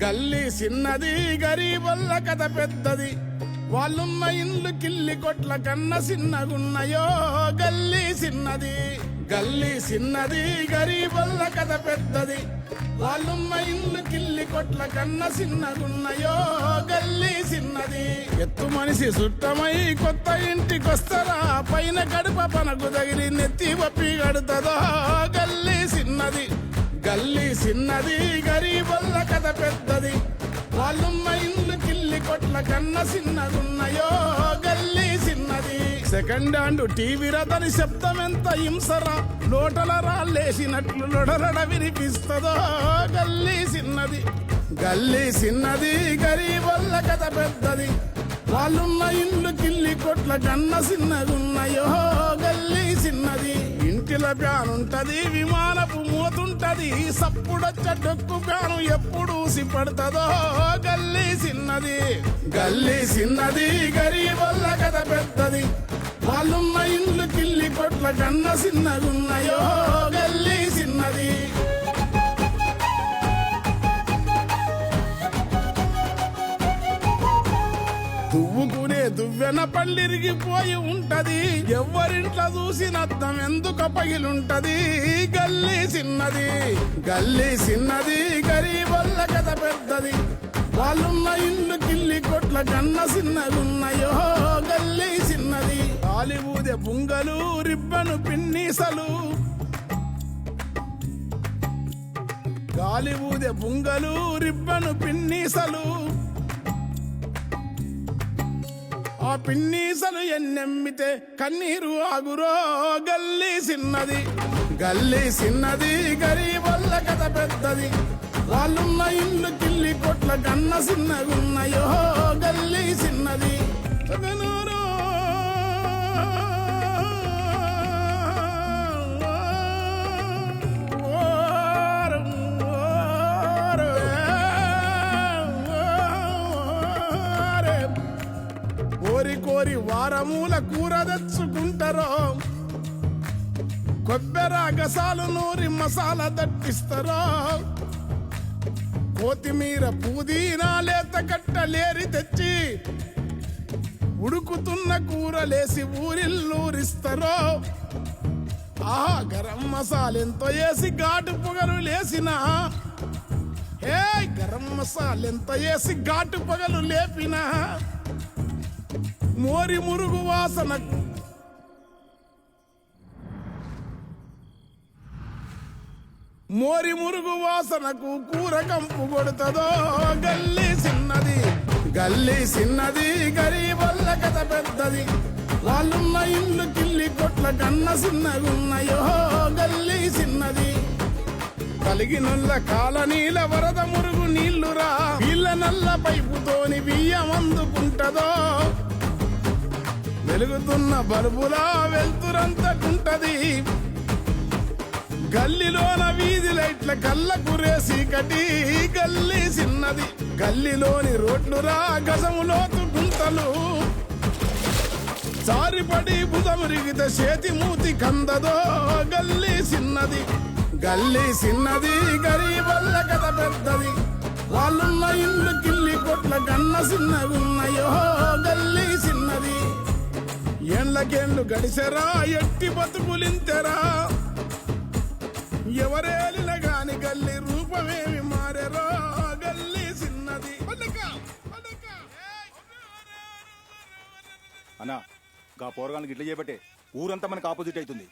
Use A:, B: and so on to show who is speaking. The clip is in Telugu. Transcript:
A: గల్లీ చిన్నది గరీబొల్ల కథ పెద్దది, వాళ్ళున్న ఇల్లు కిల్లి కొట్ల కన్న చిన్నగున్నయో. గల్లీ చిన్నది గల్లీ చిన్నది గరీబొల్ల కథ పెద్దది, వాళ్ళున్న ఇల్లు కిల్లి కొట్ల కన్న చిన్నగున్నయో. గల్లీ చిన్నది ఎత్తు మనిషి సుట్టమై కొత్త ఇంటికొస్తరా, పైన గడప పనకు తగిలి నెత్తి పప్పి గడుతుందో. గల్లీ చిన్నది గల్లీ చిన్నది గరీబొల్ల కథ పెద్దది, వాళ్ళున్న ఇల్లు కిల్లి కొట్ల కన్న చిన్నగున్నయో. గల్లీ చిన్నది సెకండ్ హ్యాండ్ టీవీ రథని శబ్దం ఎంత హింసరా, లోటల రాళ్ళేసినట్లు లొడరడ వినిపిస్తుందో. గల్లీ చిన్నది గల్లీ చిన్నది గరీబొల్ల కథ పెద్దది, వాళ్ళున్న ఇల్లు కిల్లి కొట్ల కన్న చిన్నగున్నయో. గల్లీ చిన్నది ఇంటిల ప్యానుంటది, విమానపు మూతుంటది, సప్పుడొచ్చ డొక్కు ప్యాను ఎప్పుడు సిపడుతుందో. గల్లీ చిన్నది గల్లీ చిన్నది గరీబొల్ల కథ పెద్దది, వాళ్ళున్న ఇల్లు కిల్లి కొట్ల కన్న చిన్నగున్నయో. గల్లీ చిన్నది దువ్వుకునే దువ్వెన పళ్ళిరిగిపోయి ఉంటది, ఎవరింట్లో చూసిన అద్దం ఎందుకు పగిలుంటది. గల్లీ చిన్నది గల్లీ చిన్నది గరీబొల్ల కథ పెద్దది, వాళ్ళున్న ఇల్లు కిల్లి కొట్ల కన్న చిన్నగున్నయో. గల్లీ చిన్నది హాలీవుడ్ బుంగలు రిబ్బను పిన్నీసలు, గాలివుడ్ బుంగలు రిబ్బను పిన్నీసలు, ఆ పిన్నీసలు ఎన్నెమ్మితే కన్నీరు ఆగురో. గల్లీ చిన్నది గల్లీ చిన్నది గరీబొల్ల కథ పెద్దది, వాళ్ళున్న ఇల్లు కిల్లి కొట్ల కన్న చిన్నగున్నయో. గల్లీ చిన్నది కోరి కోరి వారమూల కూర తెచ్చుకుంటారో, కొబ్బెర గసాలు నూరి మసాలా దట్టిస్తారో, కొత్తిమీర పుదీనా లేత కట్టలేరి తెచ్చి ఉడుకుతున్న కూరలేసి ఊరిల్లూరిస్తారో. ఆహా గరం మసాలెంతో వేసి ఘాటు పొగలు లేసినా, ఏ గరం మసాలెంతో వేసి ఘాటు పొగలు లేపినా, మోరి మురుగు వాసనకు మోరి మురుగు వాసనకు కూర కంపు కొడుతుందో. గల్లీ చిన్నది గల్లీ చిన్నది గరీబొల్ల కథ పెద్దది, వాళ్ళున్న ఇల్లు కిల్లి కొట్ల కన్న చిన్నగున్నయో. గల్లీ చిన్నది కలిగినొల్ల కాలనీల వరద మురుగు నీళ్లురా, వీళ్ళ నల్ల పైపుతోని బియ్యం అందుకుంటదో. వెలుగుతున్న బల్బులా వెళ్తురంతకుంటది, గల్లీలోన వీధి లైట్ల కళ్ళ కురేసి కటి. గల్లీ చిన్నది గల్లీలోని రోడ్లురా గజములోతు గుంతలు, చారిపడి బుధమురిగితే చేతి మూతి కందదో. గల్లీ చిన్నది గల్లీ చిన్నది గరీబొల్ల కథ పెద్దది, వాళ్ళున్న ఇల్లు కిల్లి కొట్ల కన్న చిన్నగున్నయో. గల్లీ చిన్నది ఏండ్లకేండ్లు గడిసెరా, ఎట్టి బతుకులింతెరా, ఎవరేలిన గాని గల్లీ రూపమేమి మారెరో. గల్లీ చిన్నది
B: అన్నా గా పోరగానికి ఇట్లా చేయబట్టే ఊరంతా మనకు ఆపోజిట్ అవుతుంది.